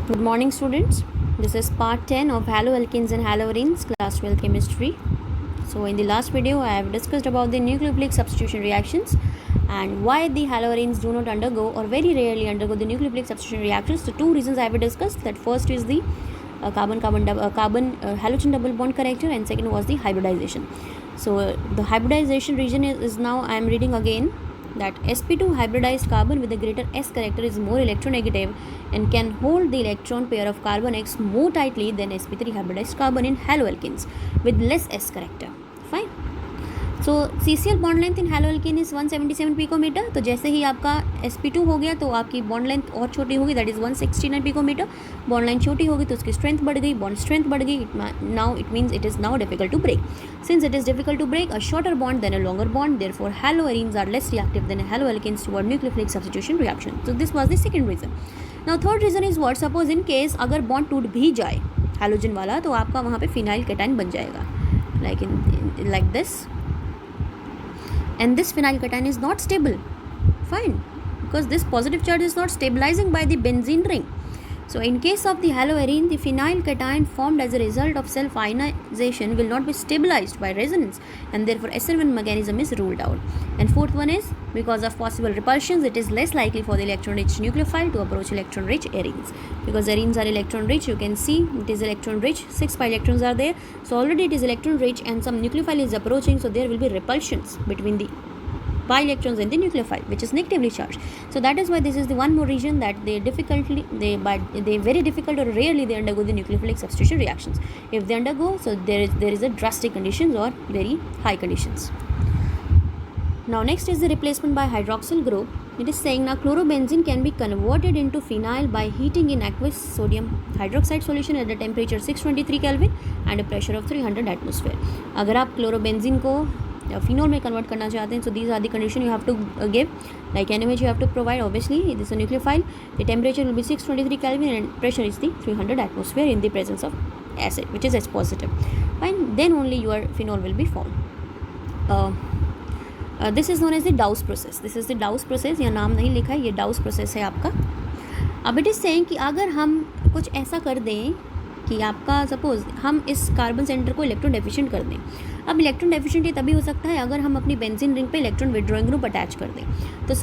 Good morning, students. This is part 10 of haloalkenes and haloarenes, class 12 chemistry. So in the last video, I have discussed about the nucleophilic substitution reactions and why the haloarenes do not undergo or very rarely undergo the nucleophilic substitution reactions. So two reasons I have discussed. That first is the halogen double bond character, and second was the hybridization. So the hybridization region is now I am reading again that sp2 hybridized carbon with a greater s character is more electronegative and can hold the electron pair of carbon X more tightly than sp3 hybridized carbon in haloalkenes with less s character. Fine. So CCl bond length in haloalkane is 177 picometer. तो जैसे ही आपका sp2 हो गया तो आपकी bond length और छोटी होगी, that is 169 picometer. Bond line छोटी होगी तो उसकी स्ट्रेंथ बढ़ गई, बॉन्ड स्ट्रेंथ बढ़ गई. Now it means it is now difficult to break. Since it is difficult to break a shorter bond than a longer bond, therefore haloarenes are less reactive than haloalkenes toward nucleophilic substitution reaction. So this was the second reason. Now third reason is what? Suppose in case अगर bond टूट भी जाए halogen वाला तो आपका वहाँ पे phenyl cation बन जाएगा, like this. And this phenyl cation is not stable. Fine, because this positive charge is not stabilizing by the benzene ring. So in case of the haloarene, the phenyl cation formed as a result of self ionization will not be stabilized by resonance, and therefore SN1 mechanism is ruled out. And fourth one is because of possible repulsions, it is less likely for the electron rich nucleophile to approach electron rich arenes, because arenes are electron rich. You can see it is electron rich, 6 pi electrons are there, so already it is electron rich and some nucleophile is approaching, so there will be repulsions between the pi electrons in the nucleophile, which is negatively charged. So that is why this is the one more reason that they very difficult or rarely they undergo the nucleophilic substitution reactions. If they undergo, so there is a drastic conditions or very high conditions. Now next is the replacement by hydroxyl group. It is saying now chlorobenzene can be converted into phenyl by heating in aqueous sodium hydroxide solution at a temperature 623 Kelvin and a pressure of 300 atmosphere. अगर आप chlorobenzene को phenol में convert करना चाहते हैं, so these are the condition you have to give, like NaOH you have to provide. Obviously this is a nucleophile, the temperature will be 623 Kelvin and pressure is the 300 atmosphere in the presence of acid which is H positive. Fine, then only your phenol will be formed. This is known as the Dow's process. This is the Dow's process. यहाँ नाम नहीं लिखा है, ये Dow's process है आपका. अब it is saying कि अगर हम कुछ ऐसा कर दें कि आपका सपोज हम इस कार्बन सेंटर को इलेक्ट्रॉन डेफिशिएंट कर दें. अब इलेक्ट्रॉन डेफिशिएंट ये तभी हो सकता है अगर हम अपनी बेंजीन रिंग पे इलेक्ट्रॉन विड्रॉइंग ग्रुप अटैच कर दें. तो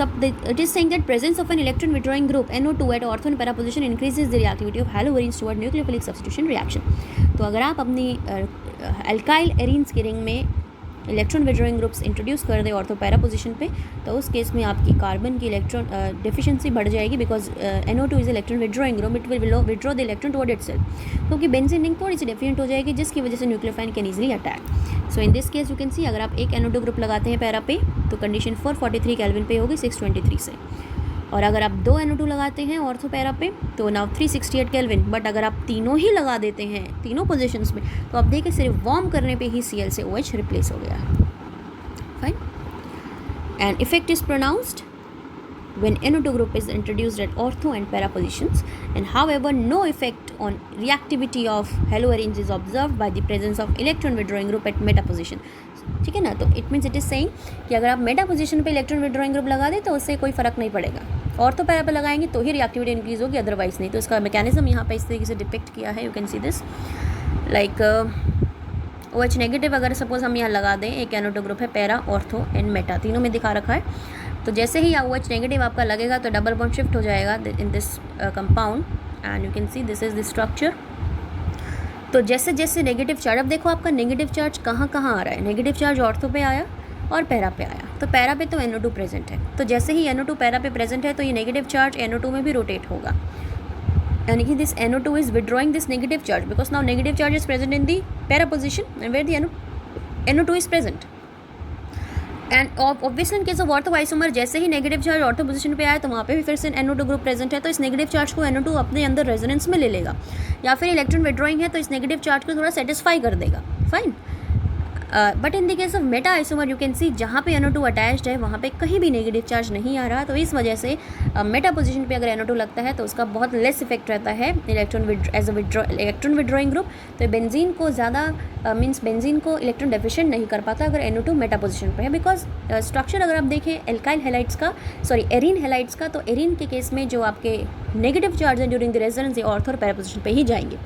it is saying that presence of an electron withdrawing group NO2 at ortho and para position increases the reactivity of haloarenes toward nucleophilic substitution reaction. तो अगर आप अपनी alkyl arenes की ring में electron withdrawing groups introduce कर दे ortho para position पे, तो उस केस में आपकी कार्बन की इलेक्ट्रॉन डेफिशिएंसी बढ़ जाएगी, because NO2 is electron withdrawing group, it will withdraw the electron toward itself, क्योंकि बेंजीन रिंग थोड़ी सी डेफिशिएंट हो जाएगी जिसकी वजह से nucleophile can easily attack. So in this case you can see अगर आप एक NO2 ग्रुप लगाते हैं पैरा पे तो कंडीशन 443 केल्विन पे होगी 623 से, और अगर आप 2 NO2 लगाते हैं ऑर्थो पैरा पे तो नाउ 368 केल्विन. बट अगर आप तीनों ही लगा देते हैं तीनों पोजीशंस में तो आप देखिए सिर्फ वार्म करने पे ही Cl से OH रिप्लेस हो गया. Fine. And effect is pronounced when NO2 group is introduced at ortho and para positions, and however no effect on reactivity of haloarenes is observed by the presence of electron withdrawing group at meta position. ठीक है ना. तो it means it is saying कि अगर आप Meta position पे electron withdrawing group लगा दें तो उससे कोई फर्क नहीं पड़ेगा. ऑर्थो पैरा पे लगाएंगे तो ही रिएक्टिविटी इंक्रीज होगी, अदरवाइज नहीं. तो इसका मैकेनिज्म यहाँ पे इस तरीके से डिपिक्ट किया है. You can see this like OH negative अगर सपोज हम यहाँ लगा दें, एक NO2 ग्रुप है पैरा ऑर्थो एंड मेटा तीनों में दिखा रखा है, तो जैसे ही OH नेगेटिव आपका लगेगा तो डबल बॉन्ड शिफ्ट हो जाएगा in this compound, and you can see this is the structure. तो जैसे जैसे नेगेटिव चार्ज, अब देखो आपका नेगेटिव चार्ज कहाँ कहाँ आ रहा है. नेगेटिव चार्ज ऑर्थो पे आया और पैरा पे आया, तो पैरा पे तो NO2 प्रेजेंट है, तो जैसे ही NO2 पैरा पे प्रेजेंट है तो ये नेगेटिव चार्ज NO2 में भी रोटेट होगा, यानी कि this NO2 is withdrawing this negative charge because now negative charge is present in the para position and where the NO2 is present. And obviously in case of ortho isomer जैसे ही negative charge ortho position पे आया तो वहाँ पे भी फिर से NO2 ग्रुप प्रेजेंट है, तो इस नेगेटिव चार्ज को NO2 अपने अंदर रेजोनेंस में ले लेगा, या फिर इलेक्ट्रॉन विड्रॉइंग है तो इस नेगेटिव चार्ज को थोड़ा सेटिस्फाई कर देगा. Fine. But in the case of Meta isomer you can see जहाँ पे NO2 अटैच्ड है वहाँ पे कहीं भी नेगेटिव चार्ज नहीं आ रहा, तो इस वजह से मेटा पोजीशन पे अगर NO2 लगता है तो उसका बहुत लेस इफेक्ट रहता है इलेक्ट्रॉन विड्रॉइंग ग्रुप. तो बेंजीन को ज़्यादा मीन्स बेंजीन को इलेक्ट्रॉन डेफिशिएंट नहीं कर पाता अगर NO2 मेटा पोजीशन पे है, बिकॉज स्ट्रक्चर अगर आप देखें एल्काइल हेलाइड्स का एरीन हेलाइड्स का, तो एरीन के केस में जो आपके नेगेटिव चार्ज है ड्यूरिंग द रेजोनेंस ये ऑर्थो और पैरा पोजीशन पे ही जाएंगे।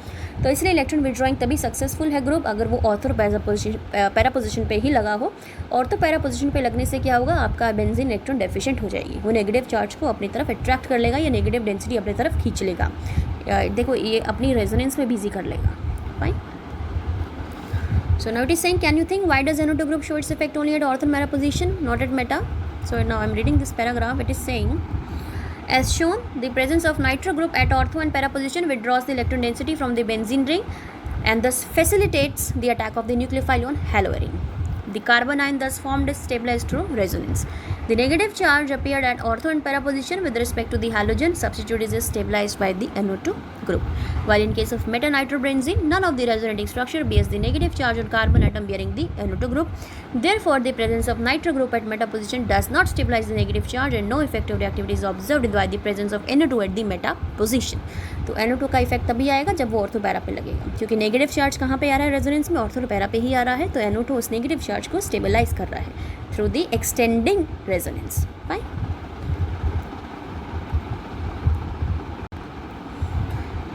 तो इसलिए इलेक्ट्रॉन विड्रॉइंग तभी सक्सेसफुल है ग्रुप अगर वो ऑर्थो और पैरा पोजीशन पे ही लगा हो। ऑर्थो पैरा पोजीशन पे लगने से क्या होगा, आपका बेंजीन इलेक्ट्रॉन डेफिशिएंट हो जाएगी, वो नेगेटिव चार्ज को अपनी तरफ अट्रैक्ट कर लेगा या नेगेटिव डेंसिटी अपनी तरफ खींच लेगा। देखो ये अपनी रेजोनेंस में बिजी कर लेगा। Fine. So now it is saying, can you think why does NO2 group show its effect only at ortho and meta position, not at meta? So now I am reading this paragraph. It is saying, as shown, the presence of nitro group at ortho and para position withdraws the electron density from the benzene ring and thus facilitates the attack of the nucleophile on haloarine. The carbon ion thus formed is stabilized through resonance. The negative charge appeared at ortho and para position with respect to the halogen substitute is stabilized by the NO2 group. While in case of metanitrobenzene, none of the resonating structure bears the negative charge on carbon atom bearing the NO2 group. Therefore, the presence of nitro group at meta position does not stabilize the negative charge and no effective reactivity is observed by the presence of NO2 at the meta position. तो NO2 का effect तभी आएगा जब वो ortho para पे लगेगा, क्योंकि negative charge कहाँ पे आ रहा है रेजोनेंस में, ऑर्थो पैरा पे ही आ रहा है। तो NO2 उस नेगेटिव चार्ज को स्टेबलाइज कर रहा है through the extending resonance. Fine.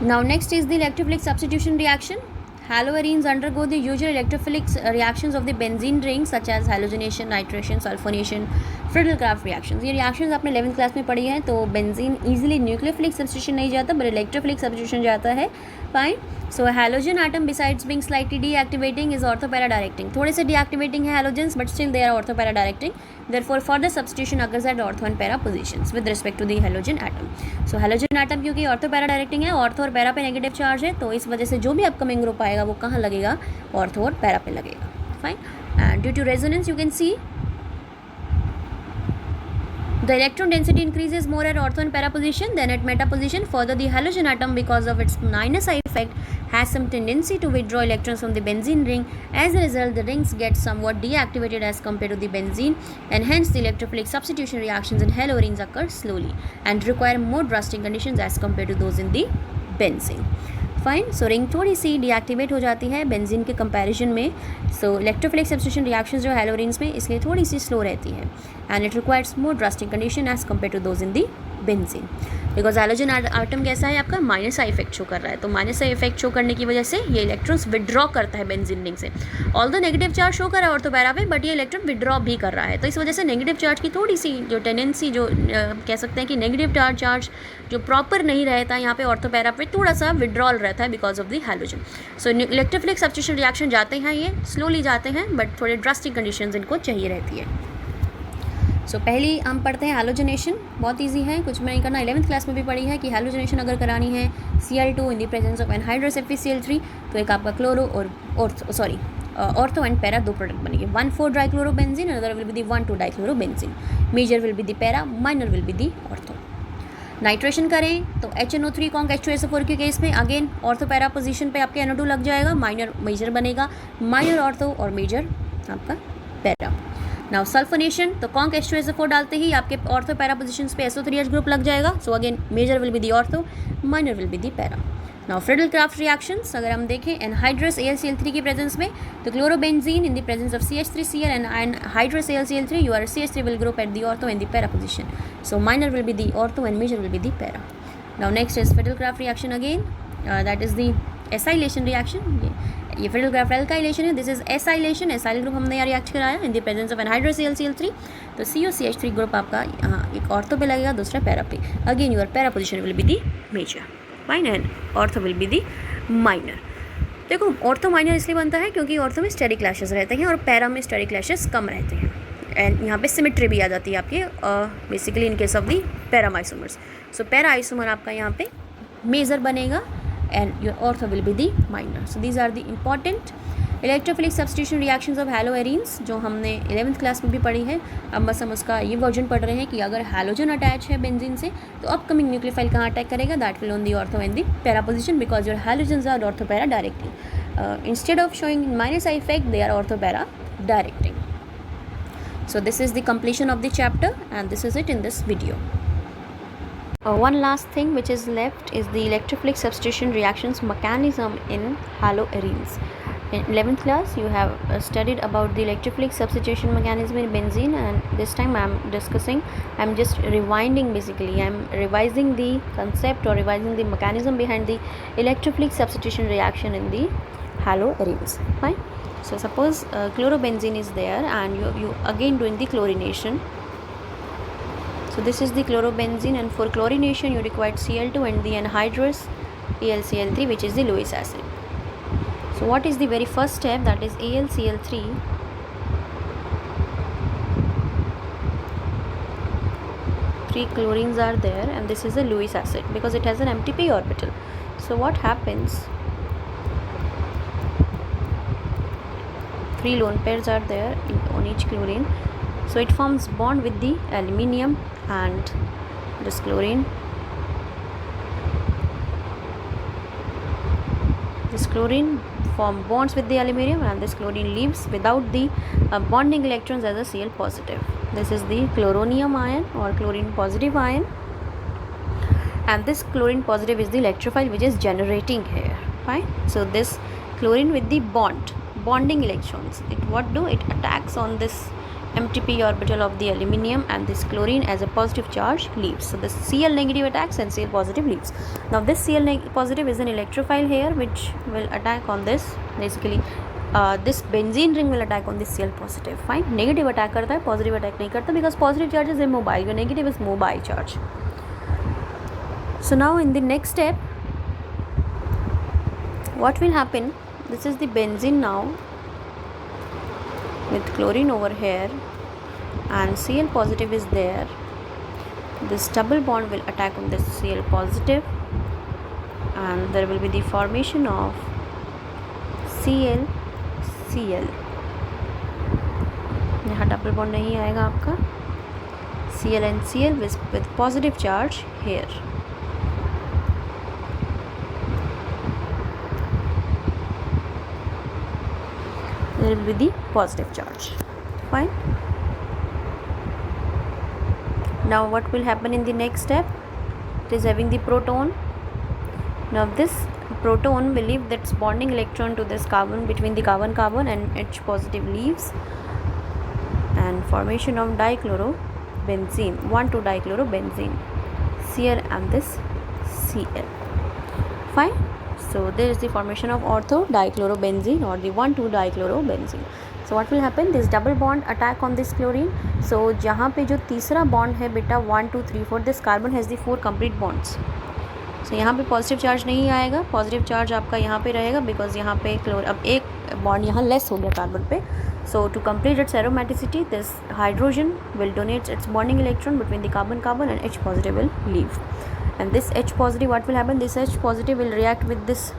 Now next is the electrophilic substitution reaction. Haloarenes undergo the usual electrophilic reactions of the benzene ring such as halogenation, nitration, sulfonation, Friedel-Crafts reactions. ये reactions आपने 11th class में पढ़ी हैं। तो benzene easily nucleophilic substitution नहीं जाता but electrophilic substitution जाता है। Fine. So halogen atom besides being slightly deactivating is ortho-para directing. थोड़े से deactivating है halogens but still they are ortho-para directing. Therefore further substitution occurs at ortho and para positions with respect to the halogen atom. So halogen atom क्योंकि ortho-para directing है, ortho और para पे negative charge है, तो इस वजह से जो भी upcoming group आएगा वो कहाँ लगेगा, ortho और para पे लगेगा. Fine. And due to resonance you can see the electron density increases more at ortho and para position than at meta position. Further, the halogen atom, because of its minus I effect, has some tendency to withdraw electrons from the benzene ring. As a result, the rings get somewhat deactivated as compared to the benzene, and hence the electrophilic substitution reactions in haloarenes occur slowly and require more drastic conditions as compared to those in the benzene. Fine. So ring थोड़ी सी deactivate हो जाती है benzene के comparison में. सो electrophilic substitution reactions जो हैलोरेंस में इसलिए थोड़ी सी स्लो रहती है and it requires more drastic condition as compare to those in the benzene. Because halogen atom कैसा है आपका, माइनस आई इफेक्ट शो कर रहा है. तो माइनस आई इफेक्ट शो करने की वजह से ये इलेक्ट्रॉन्स विड्रॉ करता है बेंजीन रिंग से. ऑल्दो नेगेटिव चार्ज शो कर रहा है ऑर्थोपैरा पे, बट ये इलेक्ट्रॉन विड्रॉ भी कर रहा है. तो इस वजह से नेगेटिव चार्ज की थोड़ी सी जो टेंडेंसी जो कह सकते हैं कि नेगेटिव चार्ज जो प्रॉपर नहीं रहता यहाँ पे ऑर्थोपैरा पे, थोड़ा सा विड्रॉल रहता है because of the halogen. So electrophilic substitution reaction जाते हैं, ये स्लोली जाते हैं बट थोड़े ड्रास्टिक कंडीशंस इनको चाहिए रहती है. सो पहली हम पढ़ते हैं हैलोजनेशन. बहुत इजी है, कुछ में नहीं करना. 11th क्लास में भी पढ़ी है कि हैलोजनेशन अगर करानी है Cl2 in the presence of anhydrous FeCl3 तो एक आपका क्लोरो और ऑर्थो एंड पैरा दो प्रोडक्ट बनेंगे. One four dichlorobenzene, another will be the one two dichlorobenzene. Major will be the para, minor will be the ortho. Nitration करें तो HNO3 कॉन्क H2SO4 के case में अगेन ऑर्थो पैरा पोजीशन पे आपके NO2 लग जाएगा, माइनर मेजर बनेगा, माइनर ऑर्थो और मेजर आपका पैरा. नाउ सल्फोनेशन तो कॉन्क H2SO4 डालते ही आपके ऑर्थो पैरा पोजिशंस पे SO3H ग्रुप लग जाएगा. So again major will be the ortho, minor will be the para. Now Friedel Crafts reactions अगर हम देखें एनहाइड्रस AlCl3 की प्रेजेंस में तो chlorobenzene in the presence of CH3Cl and anhydrous AlCl3 your CH3 will group at the ortho and the para position. So minor will be the ortho and major will be the para. Now next is Friedel Crafts reaction again, that is the acylation reaction. ये Friedel-craft alkylation है, this is acylation. Acyl group हमने यहाँ react कराया इन the presence of anhydrous AlCl3. तो COCH3 group आपका यहाँ एक ortho पे लगेगा, दूसरा पैरा पे. Again your para position will be the major, fine, and ortho will be the minor. देखो ऑर्थो माइनर इसलिए बनता है क्योंकि ऑर्थो में स्टेरिक क्लैशेस रहते हैं और पैरा में स्टेरिक क्लैशेस कम रहते हैं. एंड यहाँ पे सिमेट्री भी आ जाती है आपके basically in case of the para isomers. So para isomer आपका यहाँ पे मेजर बनेगा and your ortho will be the minor. So these are the important electrophilic substitution reactions of haloarenes जो हमने 11th क्लास में भी पढ़ी है. अब बस हम उसका ये वर्जन पढ़ रहे हैं कि अगर हैलोजन अटैच है बेंजीन से तो अपकमिंग न्यूक्लियोफाइल कहाँ अटैक करेगा, that will on the ortho and the para position because your halogens are ortho para directing. Instead of showing minus I effect they are ortho para directing. So this is the completion of the chapter and this is it in this video. One last thing which is left is the electrophilic substitution reactions mechanism in haloarenes. In 11th class, you have studied about the electrophilic substitution mechanism in benzene, and this time I'm just rewinding, basically I'm revising the concept or revising the mechanism behind the electrophilic substitution reaction in the haloarenes. Fine. So suppose chlorobenzene is there, and you again doing the chlorination. So this is the chlorobenzene, and for chlorination you required Cl2 and the anhydrous AlCl3, which is the Lewis acid. So what is the very first step? That is AlCl3 three chlorines are there, and this is a Lewis acid because it has an empty p orbital. So what happens? 3 lone pairs are there on each chlorine, so it forms bond with the aluminium, and this chlorine, form bonds with the aluminium, and this chlorine leaves without the bonding electrons as a Cl positive. This is the chloronium ion or chlorine positive ion, and this chlorine positive is the electrophile which is generating here. Fine. So this chlorine with the bonding electrons, it attacks on this empty p orbital of the aluminium, and this chlorine as a positive charge leaves. So this Cl negative attacks and Cl positive leaves. Now this Cl positive is an electrophile here which will attack on this, basically this benzene ring will attack on this Cl positive. Fine. Negative attack करता है, positive attack नहीं करता, because positive charge is immobile, your negative is mobile charge. So now in the next step, what will happen? This is the benzene now with chlorine over here, and Cl positive is there. This double bond will attack on this Cl positive, and there will be the formation of Cl. यहाँ double bond नहीं आएगा आपका. Cl and Cl with positive charge here. There will be the positive charge. Fine. Now what will happen in the next step? It is having the proton. Now this proton will leave its bonding electron to this carbon, between the carbon and H positive leaves, and formation of dichlorobenzene, 1,2-dichlorobenzene, Cl and this Cl. Fine. So there is the formation of ortho-dichlorobenzene or the 1,2-dichlorobenzene. So what will happen? This double bond attack on this chlorine. So जहाँ पे जो तीसरा bond है बेटा 1, 2, 3, 4, this carbon has the 4 complete bonds. So यहाँ पे positive charge नहीं आएगा, पॉजिटिव चार्ज आपका यहाँ पे रहेगा, बिकॉज यहाँ पे अब एक बॉन्ड यहाँ लेस हो गया कार्बन पे. So to complete its aromaticity, this hydrogen will donate its bonding electron between the carbon and H positive will leave. And this H positive, what will happen? This H positive will react with this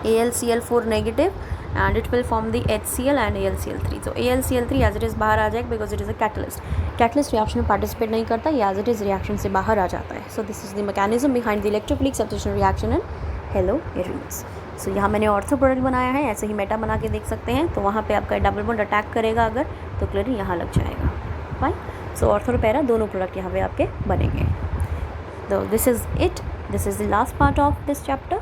AlCl4 negative, and it will form the HCl and AlCl3. So AlCl3 as it is बाहर आ जाएगा because it is a catalyst. Catalyst reaction में participate नहीं करता, ये as it is reaction से बाहर आ जाता है. So this is the mechanism behind the electrophilic substitution reaction in haloarenes. So यहाँ मैंने ऑर्थो प्रोडक्ट बनाया है, ऐसे ही मेटा बना के देख सकते हैं. तो वहाँ पे आपका डबल बॉन्ड अटैक करेगा अगर, तो क्लोरीन यहाँ लग जाएगा. फाइन. सो ऑर्थो और पैरा दोनों प्रोडक्ट यहाँ पे आपके बनेंगे. So this is it. This is the last part of this chapter.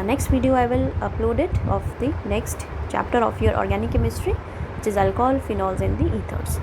Next video I will upload it of the next chapter of your organic chemistry, which is alcohol, phenols and the ethers.